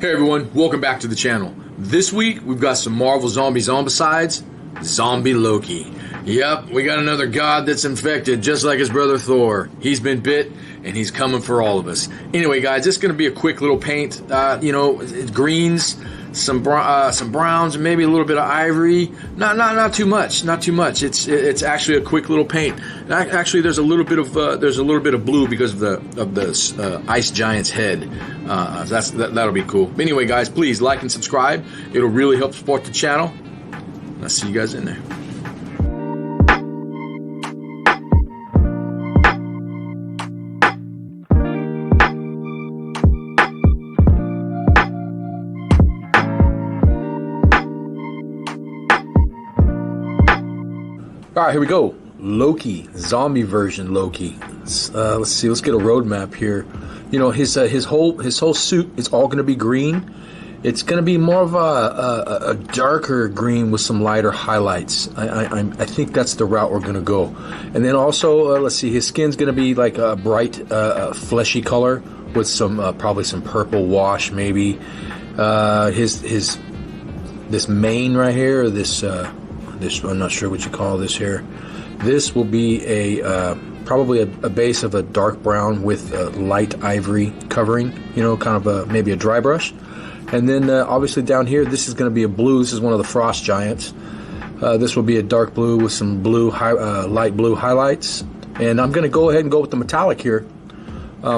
Hey everyone, welcome back to the channel. This week we've got some Marvel Zombicides, Zombie Loki. Yep, we got another god that's infected just like his brother Thor. He's been bit and he's coming for all of us. Anyway guys, this is going to be a quick little paint, greens, some browns, and maybe a little bit of ivory. Not too much. It's actually a quick little paint. Actually, there's a little bit of blue because of the ice giant's head. That'll be cool. Anyway, guys, please like and subscribe. It'll really help support the channel. I'll see you guys in there. All right, here we go. Loki, zombie version Loki. Let's see. Let's get a roadmap here. You know, his whole suit is all going to be green. It's going to be more of a darker green with some lighter highlights. I think that's the route we're going to go. And then also, let's see. His skin's going to be like a bright, fleshy color with some probably some purple wash, maybe. This mane right here, or this I'm not sure what you call this here. This will be probably a base of a dark brown with a light ivory covering, you know, kind of maybe a dry brush. And then obviously down here, this is going to be a blue. This is one of the frost giants. This will be a dark blue with some blue, light blue highlights. And I'm going to go ahead and go with the metallic here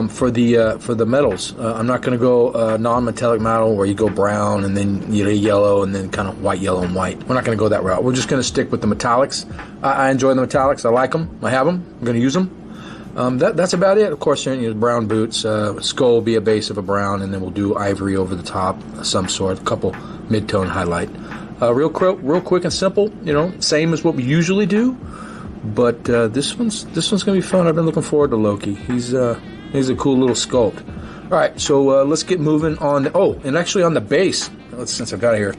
for the metals. I'm not going to go non-metallic metal where you go brown and then yellow and then kind of white, yellow, and white. We're not going to go that route. We're just going to stick with the metallics. I enjoy the metallics. I like them. I have them. I'm going to use them. That's about it. Of course, brown boots. Skull will be a base of a brown, and then we'll do ivory over the top, some sort, a couple mid-tone highlight. Real quick and simple. You know, same as what we usually do. But this one's going to be fun. I've been looking forward to Loki. He's a cool little sculpt. All right, so let's get moving on. And actually on the base, since I've got it here,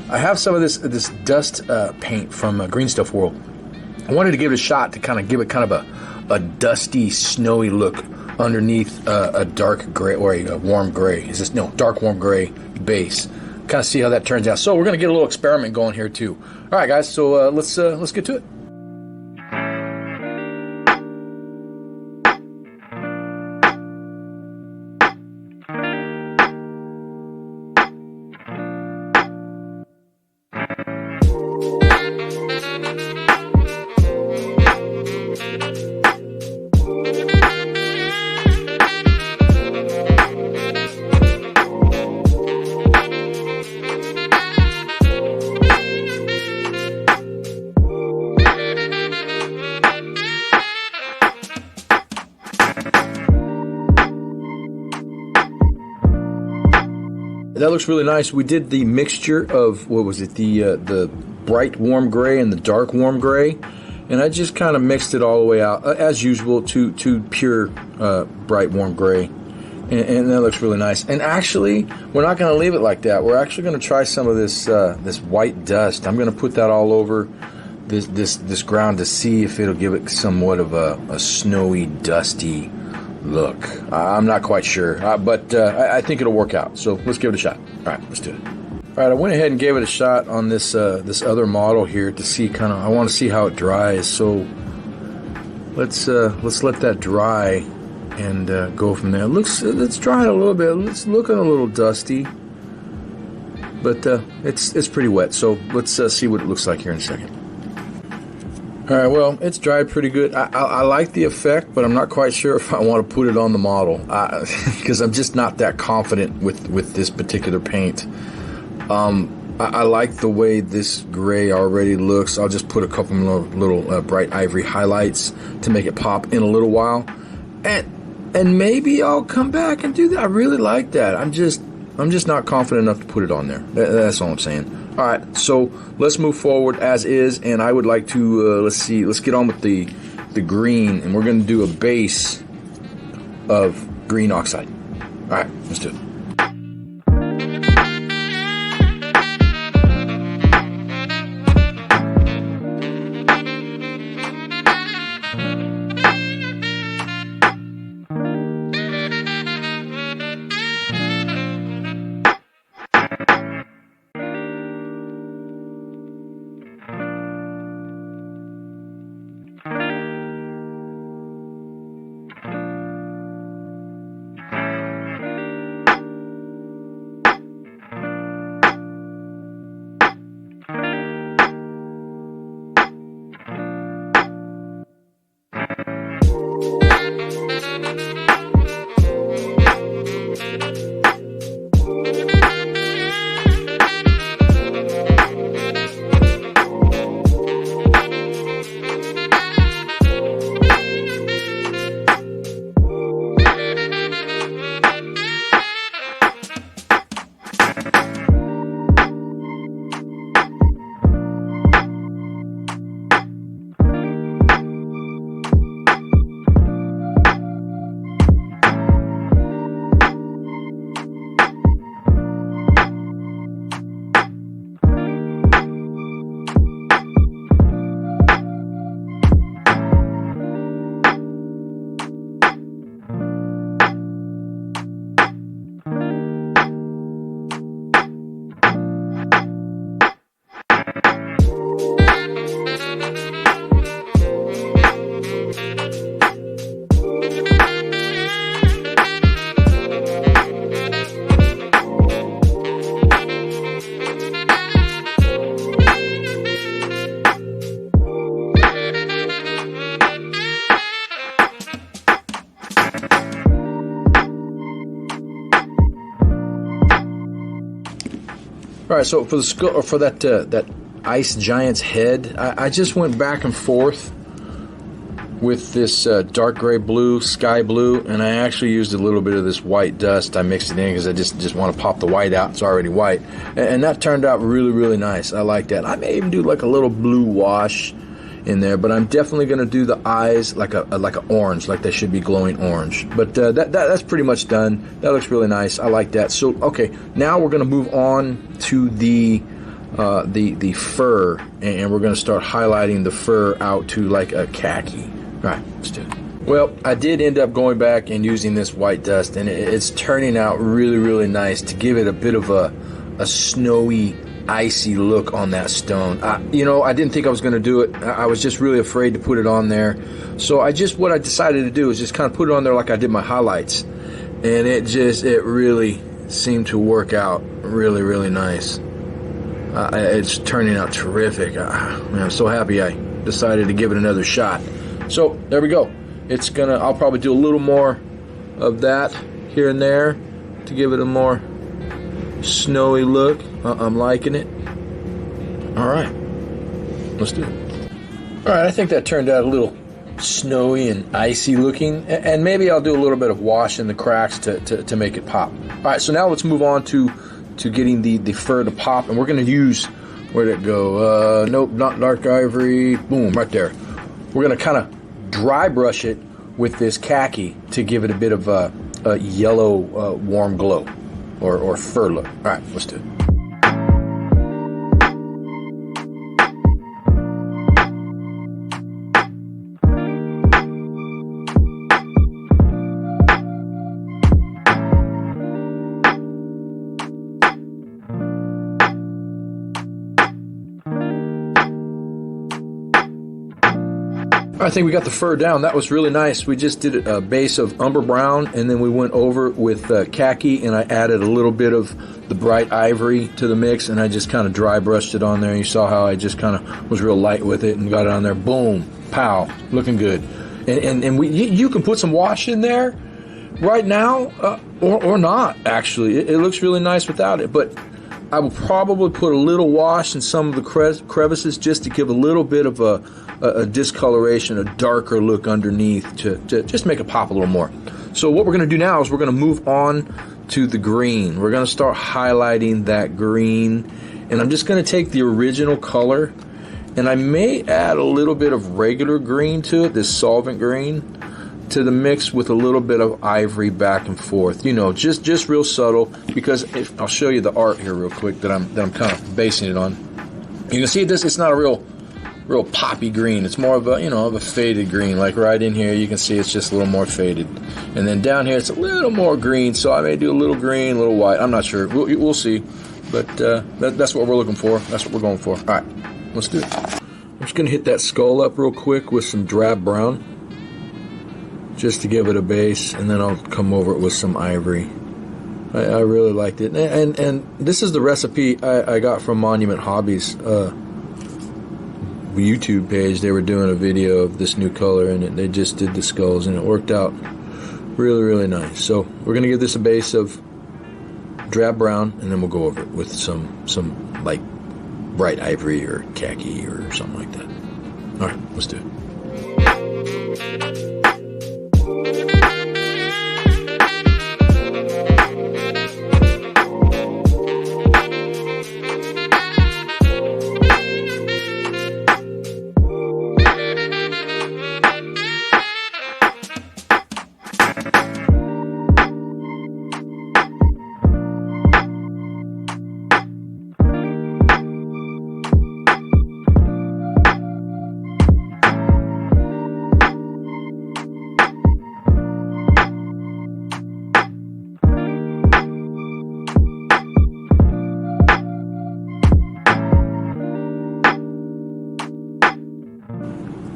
I have some of this dust paint from Green Stuff World. I wanted to give it a shot to kind of give it kind of a dusty, snowy look underneath a dark gray or a warm gray. Dark warm gray base. Kind of see how that turns out. So we're going to get a little experiment going here too. All right, guys. So let's get to it. That looks really nice. We did the mixture of, what was it, the bright warm gray and the dark warm gray, and I just kind of mixed it all the way out, as usual, to pure bright warm gray, and that looks really nice. And actually, we're not going to leave it like that. We're actually going to try some of this white dust. I'm going to put that all over this ground to see if it'll give it somewhat of a snowy, dusty look. I'm not quite sure, but I think it'll work out. So let's give it a shot. All right, let's do it. All right, I went ahead and gave it a shot on this other model here to see I want to see how it dries. So let's let that dry and go from there. Let's dry it a little bit. It's looking a little dusty, but it's pretty wet. So let's see what it looks like here in a second. All right, well, it's dried pretty good. I like the effect, but I'm not quite sure if I want to put it on the model because I'm just not that confident with this particular paint. I like the way this gray already looks. I'll just put a couple little bright ivory highlights to make it pop in a little while, and maybe I'll come back and do that. I really like that. I'm just not confident enough to put it on there. That's all I'm saying. All right, so let's move forward as is, and I would like to let's get on with the green, and we're going to do a base of green oxide. All right, let's do it. right, so for the skull, or for that ice giant's head, I just went back and forth with this dark gray blue, sky blue, and I actually used a little bit of this white dust. I mixed it in because I just want to pop the white out. It's already white, and that turned out really, really nice. I like that. I may even do like a little blue wash in there, but I'm definitely going to do the eyes like a orange, like they should be glowing orange. But that's pretty much done. That looks really nice. I like that. So okay, now we're going to move on to the fur, and we're going to start highlighting the fur out to like a khaki. All right, let's do it. Well, I did end up going back and using this white dust, and it's turning out really, really nice to give it a bit of a snowy, icy look on that stone. I didn't think I was going to do it. I was just really afraid to put it on there. So what I decided to do is just kind of put it on there like I did my highlights, and it really seemed to work out really, really nice. It's turning out terrific. I'm so happy I decided to give it another shot. So there we go. I'll probably do a little more of that here and there to give it a more snowy look. I'm liking it. All right, let's do it. All right, I think that turned out a little snowy and icy looking, and maybe I'll do a little bit of wash in the cracks to make it pop. All right, so now let's move on to getting the fur to pop, and we're going to use, where'd it go? Nope, not dark ivory. Boom, right there. We're going to kind of dry brush it with this khaki to give it a bit of a yellow warm glow or fur look. All right, let's do it. I think we got the fur down. That was really nice. We just did a base of umber brown, and then we went over with khaki, and I added a little bit of the bright ivory to the mix, and I just kind of dry brushed it on there. You saw how I just kind of was real light with it and got it on there. Boom, pow, looking good. And you can put some wash in there right now, or not. Actually, it looks really nice without it, but I will probably put a little wash in some of the crevices just to give a little bit of a discoloration, a darker look underneath to just make it pop a little more. So what we're going to do now is we're going to move on to the green. We're going to start highlighting that green, and I'm just going to take the original color, and I may add a little bit of regular green to it, this solvent green, to the mix with a little bit of ivory back and forth. Just real subtle, because I'll show you the art here real quick that I'm kind of basing it on. You can see this. It's not a real poppy green. It's more of a faded green. Like right in here, you can see it's just a little more faded, and then down here it's a little more green. So I may do a little green, a little white. I'm not sure. We'll see. But that's what we're looking for. That's what we're going for. All right, let's do it. I'm just gonna hit that skull up real quick with some drab brown, just to give it a base, and then I'll come over it with some ivory. I really liked it, and this is the recipe I got from Monument Hobbies YouTube page. They were doing a video of this new color, and they just did the skulls, and it worked out really, really nice. So we're gonna give this a base of drab brown, and then we'll go over it with some like bright ivory or khaki or something like that. All right, let's do it.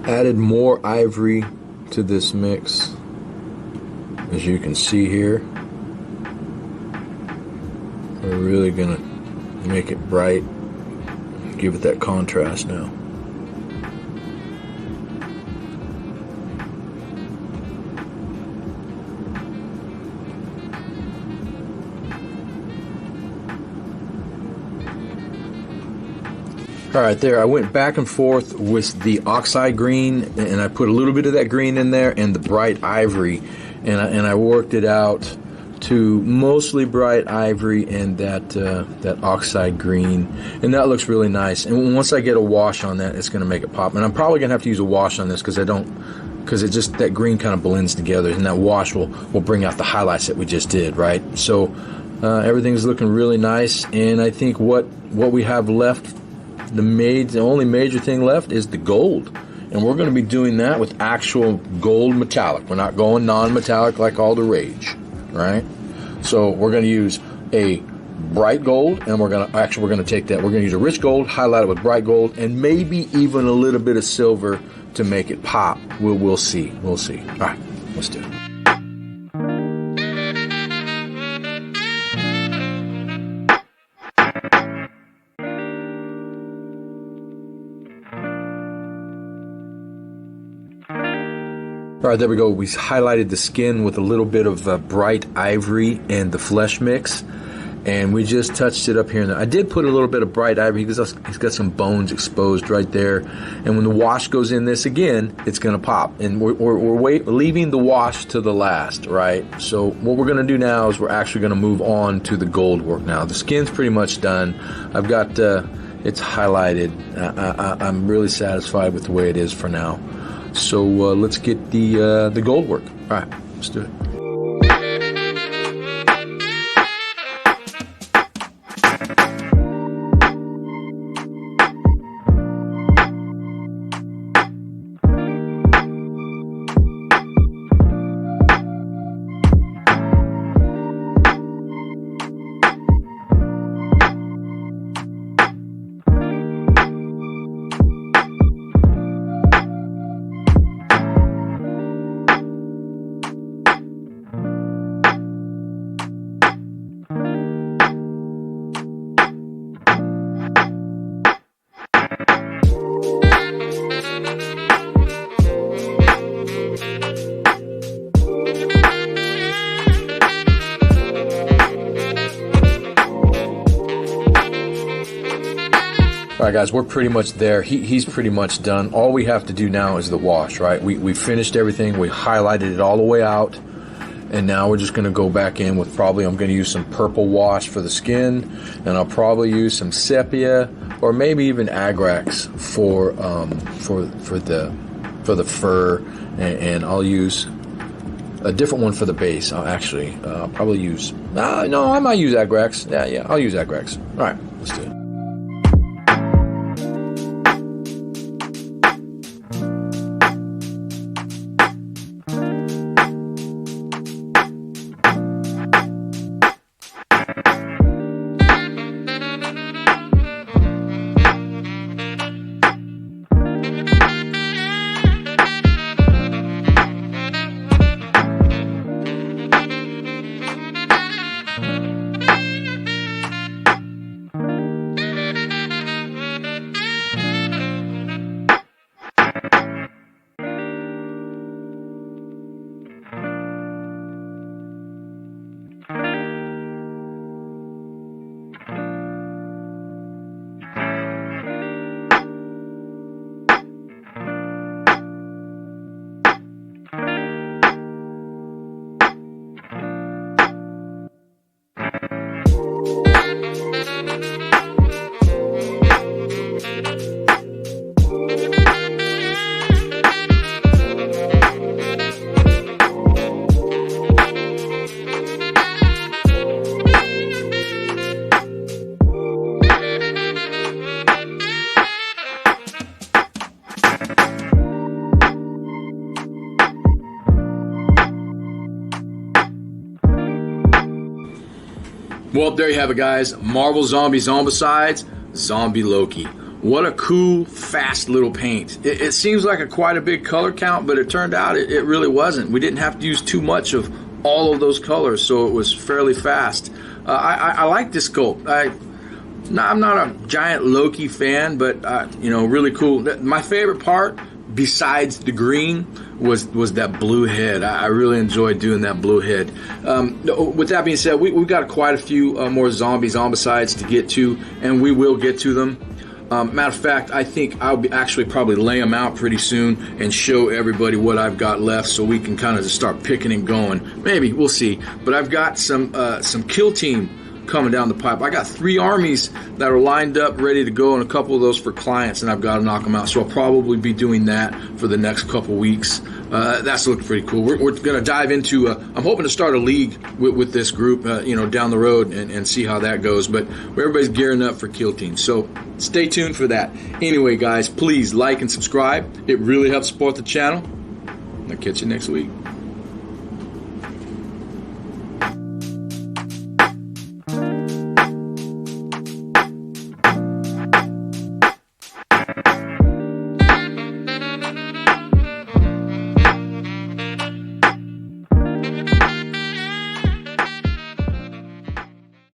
Added more ivory to this mix, as you can see here. We're really gonna make it bright, give it that contrast now. All right, there. I went back and forth with the oxide green, and I put a little bit of that green in there, and the bright ivory, and I worked it out to mostly bright ivory and that oxide green, and that looks really nice. And once I get a wash on that, it's going to make it pop. And I'm probably going to have to use a wash on this because it just, that green kind of blends together, and that wash will bring out the highlights that we just did, right? So everything's looking really nice, and I think what we have left, the only major thing left is the gold. And we're going to be doing that with actual gold metallic. We're not going non-metallic like all the rage, right? So we're going to use a bright gold, and we're going to take that. We're going to use a rich gold, highlight it with bright gold, and maybe even a little bit of silver to make it pop. We'll see. We'll see. All right, let's do it. All right, there we go. We highlighted the skin with a little bit of bright ivory and the flesh mix, and we just touched it up here and there. I did put a little bit of bright ivory because he's got some bones exposed right there, and when the wash goes in this again, it's going to pop. And we're leaving the wash to the last, right? So what we're going to do now is we're actually going to move on to the gold work now. The skin's pretty much done. I've got it's highlighted. I'm really satisfied with the way it is for now. So let's get the gold work. All right, let's do it. All right, guys, we're pretty much there. He's pretty much done. All we have to do now is the wash, right? We finished everything. We highlighted it all the way out. And now we're just going to go back in with I'm going to use some purple wash for the skin. And I'll probably use some sepia or maybe even agrax for the fur. And I'll use a different one for the base. I'll probably use... no, I might use agrax. Yeah, I'll use agrax. All right, let's do it. Well, there you have it, guys. Marvel Zombie Zombicides, Zombie Loki. What a cool, fast little paint. It seems like quite a big color count, but it turned out it really wasn't. We didn't have to use too much of all of those colors, so it was fairly fast. I like this sculpt. I'm not a giant Loki fan, but really cool. My favorite part, besides the green, was that blue head. I really enjoyed doing that blue head. With that being said, we've got quite a few more zombicides to get to, and we will get to them. Matter of fact, I think I'll be actually probably lay them out pretty soon and show everybody what I've got left, so we can kind of just start picking and going. Maybe, we'll see. But I've got some kill team coming down the pipe. I got 3 armies that are lined up, ready to go, and a couple of those for clients, and I've got to knock them out. So I'll probably be doing that for the next couple weeks. That's looking pretty cool. We're going to dive into, I'm hoping to start a league with this group, down the road and see how that goes. But everybody's gearing up for kill team. So stay tuned for that. Anyway, guys, please like and subscribe. It really helps support the channel. I'll catch you next week.